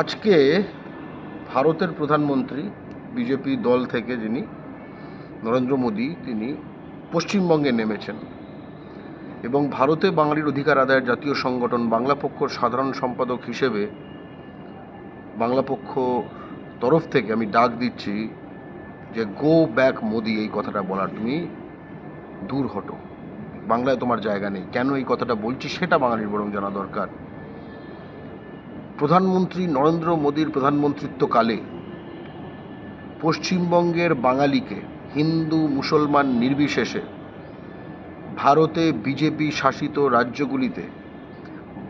আজকে ভারতের প্রধানমন্ত্রী বিজেপি দল থেকে যিনি নরেন্দ্র মোদী তিনি পশ্চিমবঙ্গে নেমেছেন এবং ভারতে বাঙালির অধিকার আদায়ের জাতীয় সংগঠন বাংলা পক্ষর সাধারণ সম্পাদক হিসেবে বাংলা পক্ষ তরফ থেকে আমি ডাক দিচ্ছি যে গো ব্যাক মোদি, এই কথাটা বলার তুমি দূর হটো, বাংলায় তোমার জায়গা নেই। কেন এই কথাটা বলছি সেটা বাঙালির বরং জানা দরকার। প্রধানমন্ত্রী নরেন্দ্র মোদীর প্রধানমন্ত্রিত্বকালে পশ্চিমবঙ্গের বাঙালিকে হিন্দু মুসলমান নির্বিশেষে ভারতে বিজেপি শাসিত রাজ্যগুলিতে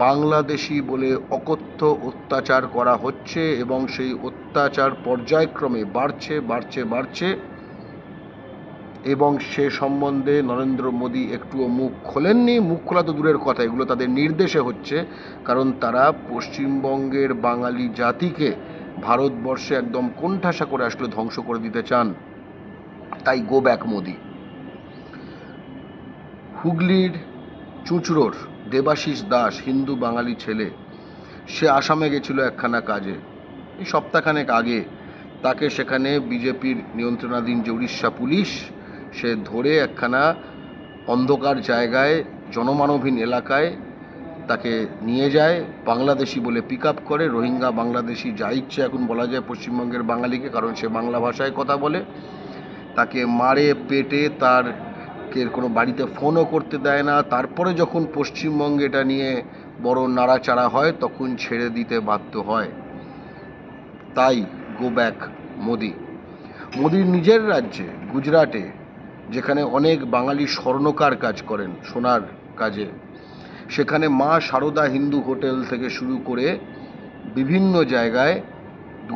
বাংলাদেশি বলে অকথ্য অত্যাচার করা হচ্ছে এবং সেই অত্যাচার পর্যায়ক্রমে বাড়ছে এবং সে সম্বন্ধে নরেন্দ্র মোদী একটুও মুখ খোলেননি। মুখ খোলা তো দূরের কথা, এগুলো তাদের নির্দেশে হচ্ছে, কারণ তারা পশ্চিমবঙ্গের বাঙালি জাতিকে ভারতবর্ষে একদম কোণঠাসা করে আসলে ধ্বংস করে দিতে চান। তাই গো ব্যাক মোদি। হুগলির চুঁচুড়োর দেবাশিস দাস, হিন্দু বাঙালি ছেলে, সে আসামে গেছিল একখানা কাজে। এই সপ্তাহখানেক আগে তাকে সেখানে বিজেপির নিয়ন্ত্রণাধীন যে উড়িষ্যা পুলিশ, সে ধরে একখানা অন্ধকার জায়গায় জনমানবহীন এলাকায় তাকে নিয়ে যায়, বাংলাদেশি বলে পিক আপ করে। রোহিঙ্গা বাংলাদেশি যা ইচ্ছে এখন বলা যায় পশ্চিমবঙ্গের বাঙালিকে, কারণ সে বাংলা ভাষায় কথা বলে। তাকে মারে পেটে, তার কোনো বাড়িতে ফোনও করতে দেয় না। তারপরে যখন পশ্চিমবঙ্গে এটা নিয়ে বড় নাড়াচাড়া হয় তখন ছেড়ে দিতে বাধ্য হয়। তাই গো ব্যাক মোদি। মোদির নিজের রাজ্যে গুজরাটে, যেখানে অনেক বাঙালি স্বর্ণকার কাজ করেন, সোনার কাজে, সেখানে মা সারদা হিন্দু হোটেল থেকে শুরু করে বিভিন্ন জায়গায়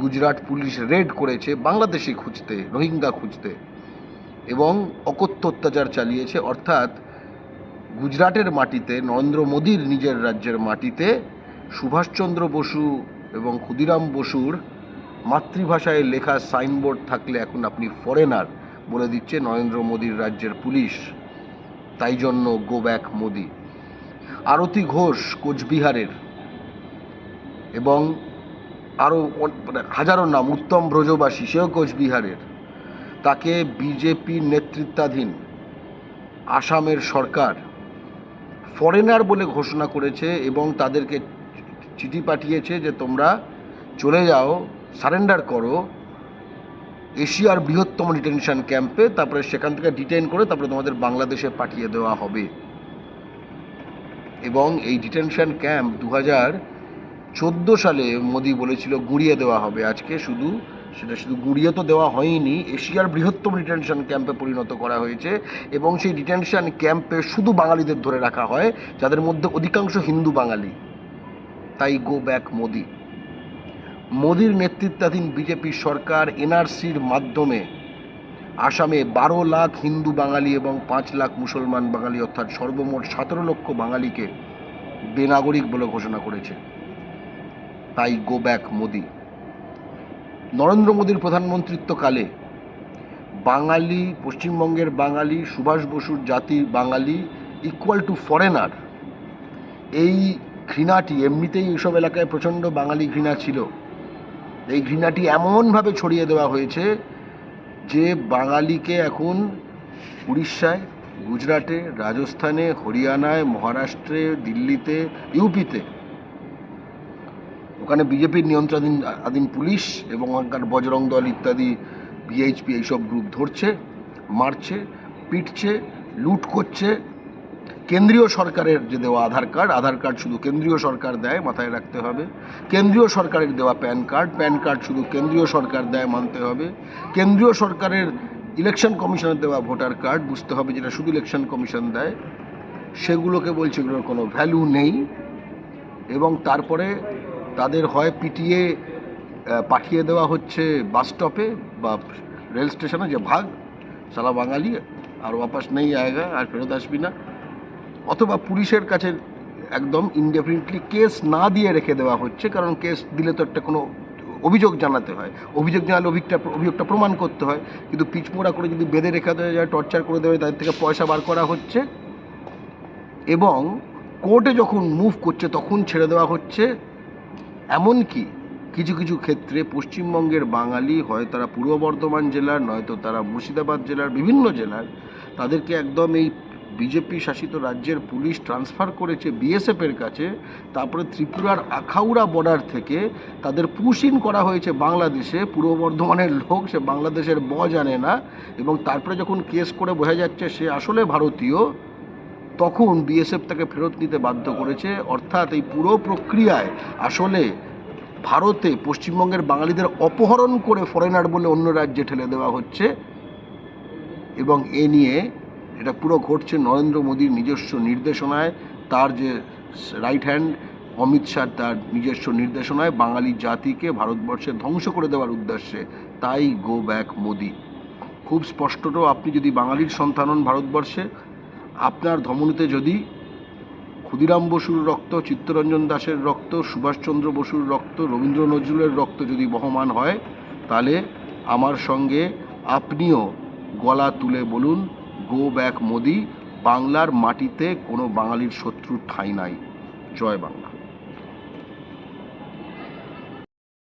গুজরাট পুলিশ রেড করেছে বাংলাদেশি খুঁজতে, রোহিঙ্গা খুঁজতে, এবং অকথ্য অত্যাচার চালিয়েছে। অর্থাৎ গুজরাটের মাটিতে, নরেন্দ্র মোদীর নিজের রাজ্যের মাটিতে সুভাষচন্দ্র বসু এবং ক্ষুদিরাম বসুর মাতৃভাষায় লেখা সাইনবোর্ড থাকলে এখন আপনি ফরেনার বলে দিচ্ছে নরেন্দ্র মোদীর রাজ্যের পুলিশ। তাই জন্য গো ব্যাক মোদি। আরতি ঘোষ কোচবিহারের, এবং আরও হাজারো নাম, উত্তম ব্রজবাসী, সেও কোচবিহারের, তাকে বিজেপি নেতৃত্বাধীন আসামের সরকার ফরেনার বলে ঘোষণা করেছে এবং তাদেরকে চিঠি পাঠিয়েছে যে তোমরা চলে যাও, সারেন্ডার করো এশিয়ার বৃহত্তম ডিটেনশন ক্যাম্পে, তারপরে সেখান থেকে ডিটেইন করে তারপরে তোমাদের বাংলাদেশে পাঠিয়ে দেওয়া হবে। এবং এই ডিটেনশন ক্যাম্প 2014 সালে মোদি বলেছিল গুঁড়িয়ে দেওয়া হবে। আজকে সেটা শুধু গুঁড়িয়ে তো দেওয়া হয়নি, এশিয়ার বৃহত্তম ডিটেনশন ক্যাম্পে পরিণত করা হয়েছে। এবং সেই ডিটেনশন ক্যাম্পে শুধু বাঙালিদের ধরে রাখা হয়, যাদের মধ্যে অধিকাংশ হিন্দু বাঙালি। তাই গো ব্যাক মোদি। মোদির নেতৃত্বাধীন বিজেপি সরকার এনআরসির মাধ্যমে আসামে 12 লাখ হিন্দু বাঙালি এবং 5 লাখ মুসলমান বাঙালি, অর্থাৎ সর্বমোট 17 লক্ষ বাঙালিকে বেনাগরিক বলে ঘোষণা করেছে। তাই গো ব্যাক মোদি। নরেন্দ্র মোদীর প্রধানমন্ত্রিত্বকালে বাঙালি, পশ্চিমবঙ্গের বাঙালি, সুভাষ বসুর জাতির বাঙালি ইকুয়াল টু ফরেনার, এই ঘৃণাটি, এমনিতেই এইসব এলাকায় প্রচণ্ড বাঙালি ঘৃণা ছিল, এই ঘৃণাটি এমনভাবে ছড়িয়ে দেওয়া হয়েছে যে বাঙালিকে এখন উড়িষ্যায়, গুজরাটে, রাজস্থানে, হরিয়ানায়, মহারাষ্ট্রে, দিল্লিতে, ইউপিতে, ওখানে বিজেপির নিয়ন্ত্রণাধীন পুলিশ এবং ওখানকার বজরং দল ইত্যাদি ভিএইচপি এইসব গ্রুপ ধরছে, মারছে, পিটছে, লুট করছে। কেন্দ্রীয় সরকারের যে দেওয়া আধার কার্ড শুধু কেন্দ্রীয় সরকার দেয়, মাথায় রাখতে হবে। কেন্দ্রীয় সরকারের দেওয়া প্যান কার্ড শুধু কেন্দ্রীয় সরকার দেয়, মানতে হবে। কেন্দ্রীয় সরকারের ইলেকশন কমিশনের দেওয়া ভোটার কার্ড, বুঝতে হবে যেটা শুধু ইলেকশন কমিশন দেয়, সেগুলোকে বলছে এগুলোর কোনো ভ্যালু নেই। এবং তারপরে তাদের হয় পিটিয়ে পাঠিয়ে দেওয়া হচ্ছে বাস স্টপে বা রেল স্টেশনে, যে ভাগ সালা বাঙালি, আর ওয়াপাস নেই আয়েগা, আর ফেরত আসবি না। অথবা পুলিশের কাছে একদম ইনডেফিনিটলি কেস না দিয়ে রেখে দেওয়া হচ্ছে, কারণ কেস দিলে তো একটা কোনো অভিযোগ জানাতে হয়, অভিযোগ জানালে অভিযোগটা প্রমাণ করতে হয়। কিন্তু পিচমোড়া করে যদি বেঁধে রেখে দেওয়া যায়, টর্চার করে দেওয়া যায়, তাদের থেকে পয়সা বার করা হচ্ছে। এবং কোর্টে যখন মুভ করছে তখন ছেড়ে দেওয়া হচ্ছে। এমনকি কিছু কিছু ক্ষেত্রে পশ্চিমবঙ্গের বাঙালি, হয় তারা পূর্ব বর্ধমান জেলার, নয়তো তারা মুর্শিদাবাদ জেলার, বিভিন্ন জেলার, তাদেরকে একদম এই বিজেপি শাসিত রাজ্যের পুলিশ ট্রান্সফার করেছে বিএসএফের কাছে। তারপরে ত্রিপুরার আখাউড়া বর্ডার থেকে তাদের পুশ ইন করা হয়েছে বাংলাদেশে। পূর্ব বর্ধমানের লোক, সে বাংলাদেশের জানে না, এবং তারপরে যখন কেস করে বোঝা যাচ্ছে সে আসলে ভারতীয়, তখন বিএসএফ তাকে ফেরত নিতে বাধ্য করেছে। অর্থাৎ এই পুরো প্রক্রিয়ায় আসলে ভারতে পশ্চিমবঙ্গের বাঙালিদের অপহরণ করে ফরেনার বলে অন্য রাজ্যে ঠেলে দেওয়া হচ্ছে। এবং এ নিয়ে এটা পুরো ঘটছে নরেন্দ্র মোদীর নিজস্ব নির্দেশনায়। তার যে রাইট হ্যান্ড অমিত শাহ, তার নিজস্ব নির্দেশনায় বাঙালি জাতিকে ভারতবর্ষে ধ্বংস করে দেওয়ার উদ্দেশ্যে। তাই গো ব্যাক মোদি। খুব স্পষ্টত, আপনি যদি বাঙালির সন্তান হন ভারতবর্ষে, আপনার ধমনীতে যদি ক্ষুদিরাম বসুর রক্ত, চিত্তরঞ্জন দাসের রক্ত, সুভাষচন্দ্র বসুর রক্ত, রবীন্দ্র নজরুলের রক্ত যদি বহমান হয়, তাহলে আমার সঙ্গে আপনিও গলা তুলে বলুন, গো ব্যাক মোদি। বাংলার মাটিতে কোনো বাঙালির শত্রুর ঠাঁই নাই। জয় বাংলা।